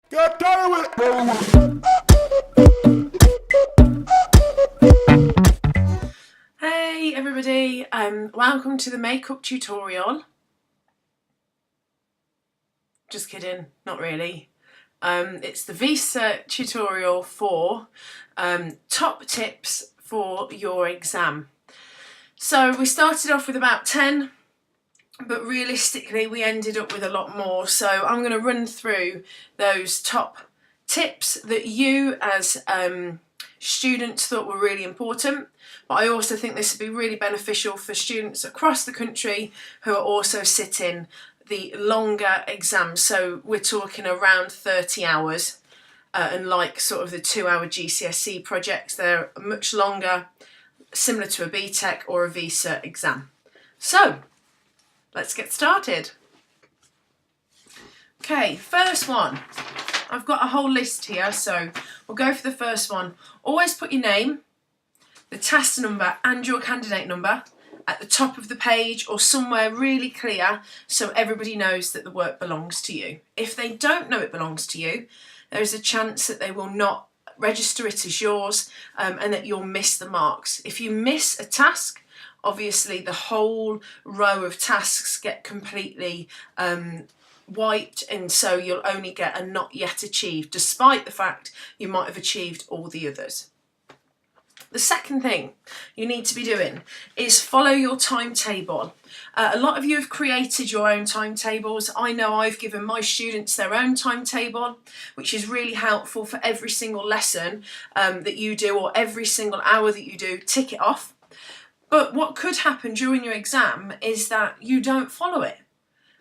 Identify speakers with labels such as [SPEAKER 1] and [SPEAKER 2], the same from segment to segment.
[SPEAKER 1] God damn it!
[SPEAKER 2] Hey everybody, welcome to the makeup tutorial. Just kidding, not really. It's the VCert tutorial for top tips for your exam. So we started off with about 10, but realistically we ended up with a lot more. So I'm going to run through those top tips that you as students thought were really important, but I also think this would be really beneficial for students across the country who are also sitting the longer exams. So we're talking around 30 hours, unlike sort of the 2-hour GCSE projects, they're much longer, similar to a BTEC or a VCert exam. So let's get started. Okay, first one. I've got a whole list here, so we'll go for the first one. Always put your name, the task number and your candidate number at the top of the page or somewhere really clear so everybody knows that the work belongs to you. If they don't know it belongs to you, there is a chance that they will not register it as yours and that you'll miss the marks. If you miss a task, obviously the whole row of tasks get completely wiped, and so you'll only get a not yet achieved, despite the fact you might have achieved all the others. The second thing you need to be doing is follow your timetable. A lot of you have created your own timetables. I know I've given my students their own timetable, which is really helpful for every single lesson that you do, or every single hour that you do, tick it off. But what could happen during your exam is that you don't follow it.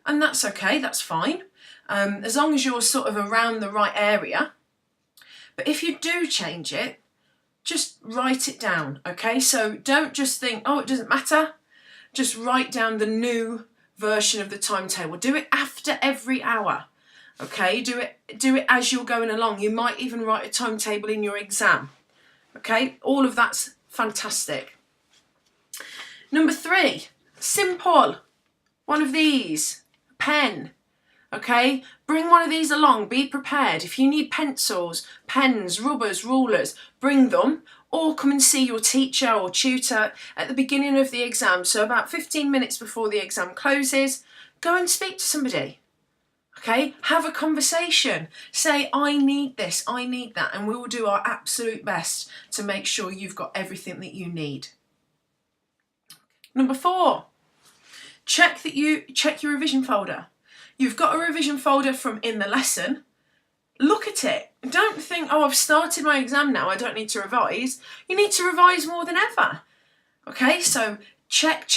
[SPEAKER 2] And that's okay, that's fine, as long as you're sort of around the right area. But if you do change it, just write it down, okay? So don't just think, oh, it doesn't matter. Just write down the new version of the timetable. Do it after every hour, okay? Do it as you're going along. You might even write a timetable in your exam, okay? All of that's fantastic. Number 3, simple. One of these. Pen, okay? Bring one of these along, be prepared. If you need pencils, pens, rubbers, rulers, bring them, or come and see your teacher or tutor at the beginning of the exam. So about 15 minutes before the exam closes, go and speak to somebody, okay? Have a conversation. Say, I need this, I need that, and we will do our absolute best to make sure you've got everything that you need. Number 4. Check your revision folder. You've got a revision folder from in the lesson. Look at it. Don't think, oh, I've started my exam now, I don't need to revise. You need to revise more than ever. Okay, so check.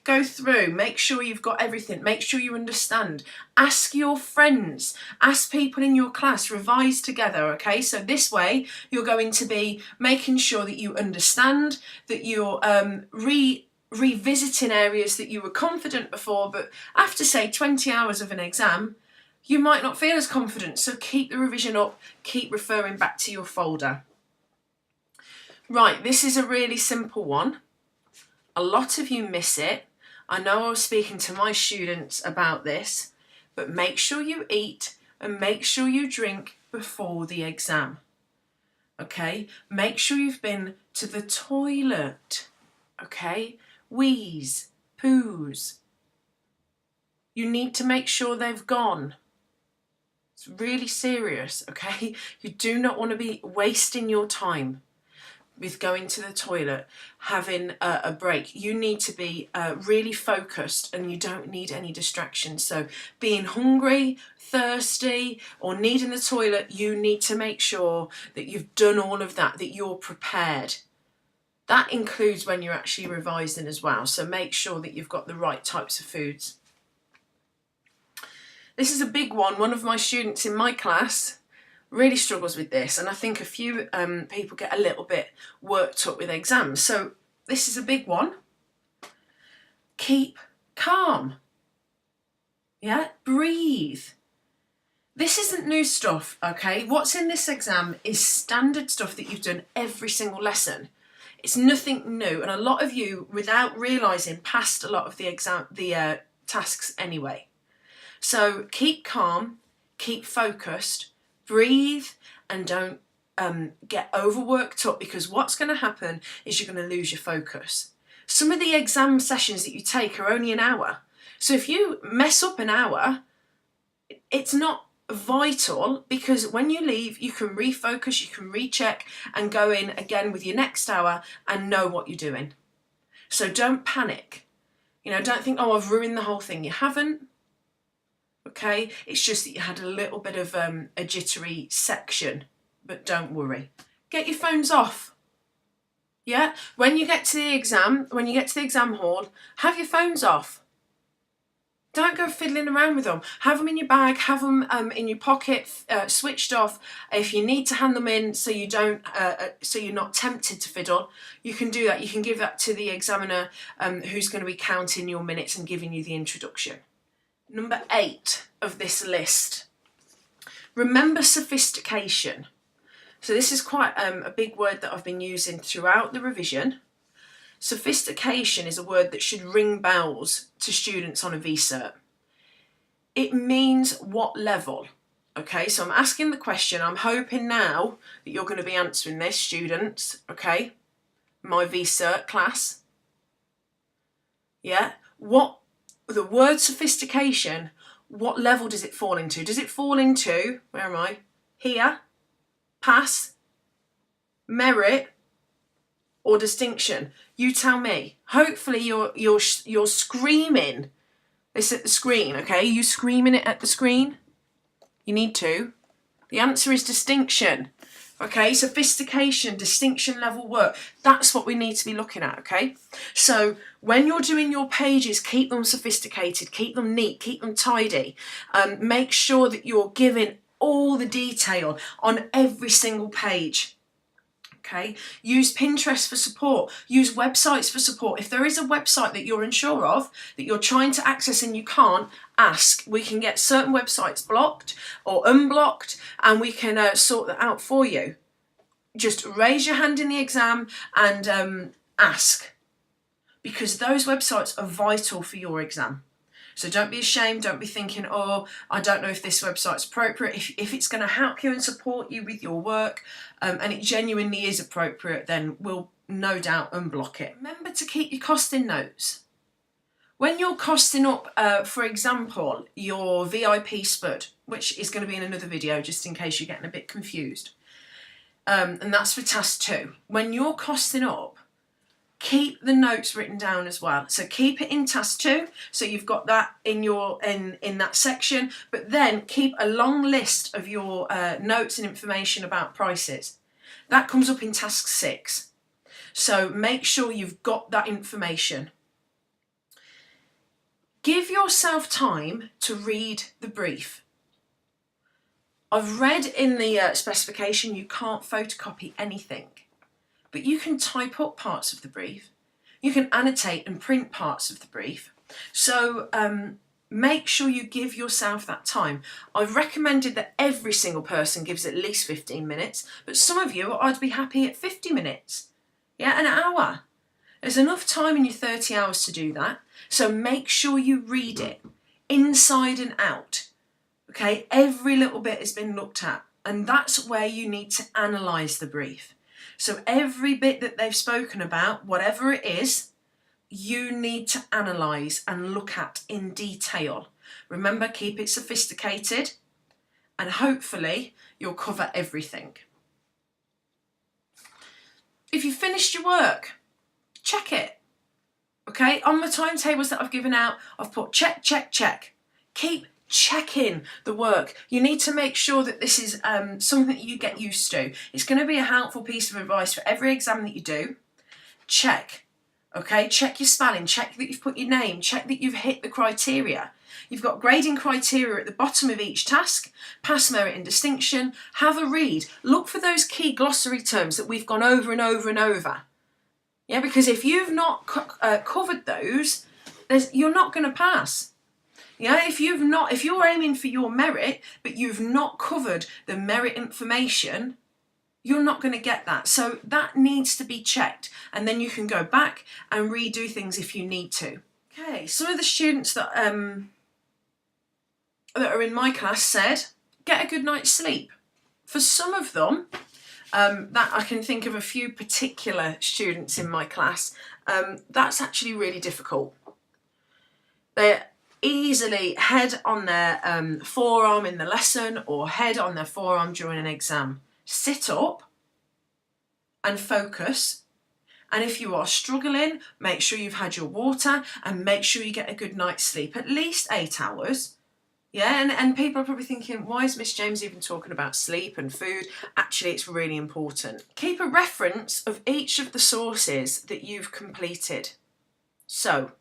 [SPEAKER 2] Go through, make sure you've got everything, make sure you understand. Ask your friends, ask people in your class, revise together, okay? So this way, you're going to be making sure that you understand, that you're revisiting areas that you were confident before, but after say 20 hours of an exam, you might not feel as confident. So keep the revision up, keep referring back to your folder. Right, this is a really simple one. A lot of you miss it. I know I was speaking to my students about this, but make sure you eat and make sure you drink before the exam. Okay, make sure you've been to the toilet, okay? Wheeze, poos. You need to make sure they've gone. It's really serious, okay? You do not want to be wasting your time with going to the toilet, having a break. You need to be really focused, and you don't need any distractions. So being hungry, thirsty, or needing the toilet, you need to make sure that you've done all of that, that you're prepared. That includes when you're actually revising as well, so make sure that you've got the right types of foods. This is a big one. One of my students in my class really struggles with this, and I think a few people get a little bit worked up with exams. So this is a big one. Keep calm. Yeah, breathe. This isn't new stuff, okay? What's in this exam is standard stuff that you've done every single lesson. It's nothing new, and a lot of you, without realising, passed a lot of the tasks anyway. So keep calm, keep focused, breathe and don't get overworked up, because what's going to happen is you're going to lose your focus. Some of the exam sessions that you take are only an hour. So if you mess up an hour, it's not vital, because when you leave, you can refocus, you can recheck and go in again with your next hour and know what you're doing. So don't panic. You know, don't think, oh, I've ruined the whole thing. You haven't. Okay, it's just that you had a little bit of a jittery section, but don't worry. Get your phones off. Yeah, when you get to the exam hall, have your phones off. Don't go fiddling around with them. Have them in your bag, have them in your pocket, switched off. If you need to hand them in so you don't, so you're not tempted to fiddle, you can do that. You can give that to the examiner who's going to be counting your minutes and giving you the introduction. Number 8 of this list. Remember sophistication. So this is quite a big word that I've been using throughout the revision. Sophistication is a word that should ring bells to students on a VCert. It means what level. Okay, so I'm asking the question. I'm hoping now that you're going to be answering this, students. Okay, my VCert class. Yeah, what the word sophistication, what level does it fall into? Does it fall into, where am I? Here, pass, merit, or distinction? You tell me. Hopefully you're screaming this at the screen, okay? You screaming it at the screen? You need to. The answer is distinction. Okay, sophistication, distinction level work. That's what we need to be looking at, okay? So when you're doing your pages, keep them sophisticated, keep them neat, keep them tidy. Make sure that you're giving all the detail on every single page. Okay, use Pinterest for support, use websites for support. If there is a website that you're unsure of, that you're trying to access and you can't, ask. We can get certain websites blocked or unblocked, and we can sort that out for you. Just raise your hand in the exam and ask, because those websites are vital for your exam. So don't be ashamed, don't be thinking, oh, I don't know if this website's appropriate. If it's going to help you and support you with your work, and it genuinely is appropriate, then we'll no doubt unblock it. Remember to keep your costing notes. When you're costing up, for example, your VIP spud, which is going to be in another video just in case you're getting a bit confused, and that's for task 2. When you're costing up, keep the notes written down as well. So keep it in task 2, so you've got that in your in that section, but then keep a long list of your notes and information about prices. That comes up in task 6. So make sure you've got that information. Give yourself time to read the brief. I've read in the specification you can't photocopy anything, but you can type up parts of the brief. You can annotate and print parts of the brief. So make sure you give yourself that time. I've recommended that every single person gives at least 15 minutes, but some of you, I'd be happy at 50 minutes. Yeah, an hour. There's enough time in your 30 hours to do that. So make sure you read it inside and out. Okay, every little bit has been looked at, and that's where you need to analyse the brief. So every bit that they've spoken about, whatever it is, you need to analyse and look at in detail. Remember, keep it sophisticated, and hopefully you'll cover everything. If you've finished your work, check it. Okay, on the timetables that I've given out, I've put check, check, check. Keep checking the work. You need to make sure that this is something that you get used to. It's going to be a helpful piece of advice for every exam that you do. Check. Okay, check your spelling, check that you've put your name, check that you've hit the criteria. You've got grading criteria at the bottom of each task, pass, merit and distinction. Have a read. Look for those key glossary terms that we've gone over and over and over. Yeah, because if you've not covered those, you're not going to pass. Yeah, if you're aiming for your merit, but you've not covered the merit information, you're not going to get that. So that needs to be checked, and then you can go back and redo things if you need to. Okay, some of the students that are in my class said, get a good night's sleep. For some of them, that I can think of a few particular students in my class, that's actually really difficult. They're easily head on their forearm in the lesson or head on their forearm during an exam. Sit up and focus. And if you are struggling, make sure you've had your water and make sure you get a good night's sleep, at least 8 hours. Yeah, and people are probably thinking, why is Miss James even talking about sleep and food? Actually, it's really important. Keep a reference of each of the sources that you've completed. So,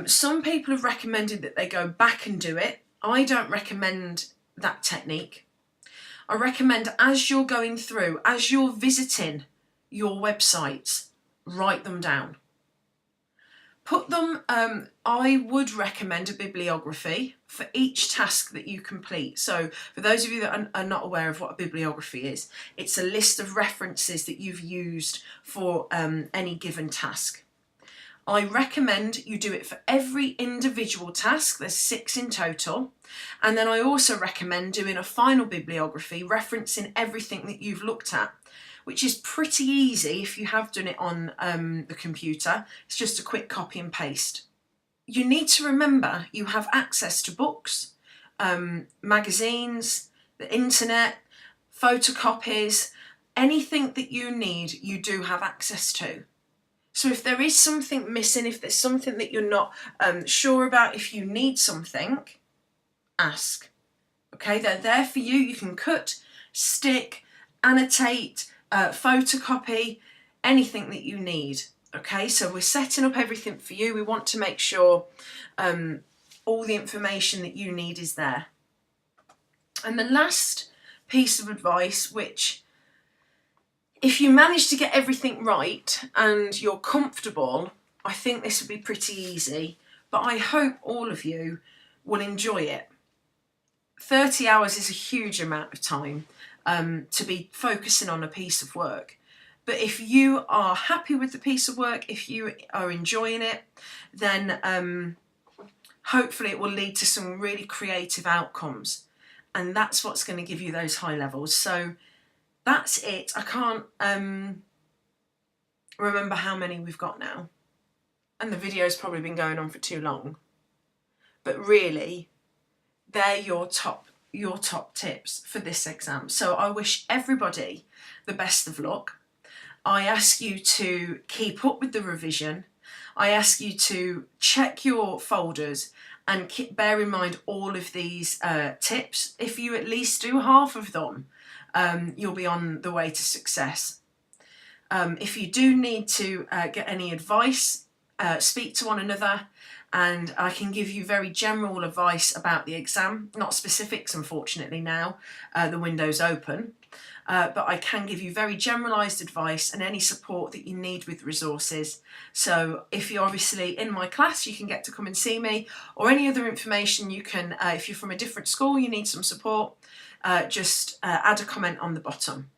[SPEAKER 2] some people have recommended that they go back and do it. I don't recommend that technique. I recommend as you're going through, as you're visiting your websites, write them down. Put them, I would recommend a bibliography for each task that you complete. So for those of you that are not aware of what a bibliography is, it's a list of references that you've used for any given task. I recommend you do it for every individual task. There's 6 in total. And then I also recommend doing a final bibliography referencing everything that you've looked at, which is pretty easy if you have done it on the computer. It's just a quick copy and paste. You need to remember you have access to books, magazines, the internet, photocopies, anything that you need, you do have access to. So if there is something missing, if there's something that you're not sure about, if you need something, ask. Okay, they're there for you. You can cut, stick, annotate, photocopy, anything that you need. Okay, so we're setting up everything for you. We want to make sure all the information that you need is there. And the last piece of advice, which if you manage to get everything right and you're comfortable, I think this would be pretty easy, but I hope all of you will enjoy it. 30 hours is a huge amount of time to be focusing on a piece of work. But if you are happy with the piece of work, if you are enjoying it, then hopefully it will lead to some really creative outcomes. And that's what's going to give you those high levels. So that's it. I can't remember how many we've got now. And the video's probably been going on for too long. But really, they're your top tips for this exam. So I wish everybody the best of luck. I ask you to keep up with the revision. I ask you to check your folders and bear in mind all of these tips. If you at least do half of them, you'll be on the way to success. If you do need to get any advice, speak to one another, and I can give you very general advice about the exam, not specifics unfortunately now, the window's open, but I can give you very generalised advice and any support that you need with resources. So if you're obviously in my class, you can get to come and see me, or any other information you can, if you're from a different school, you need some support, just add a comment on the bottom.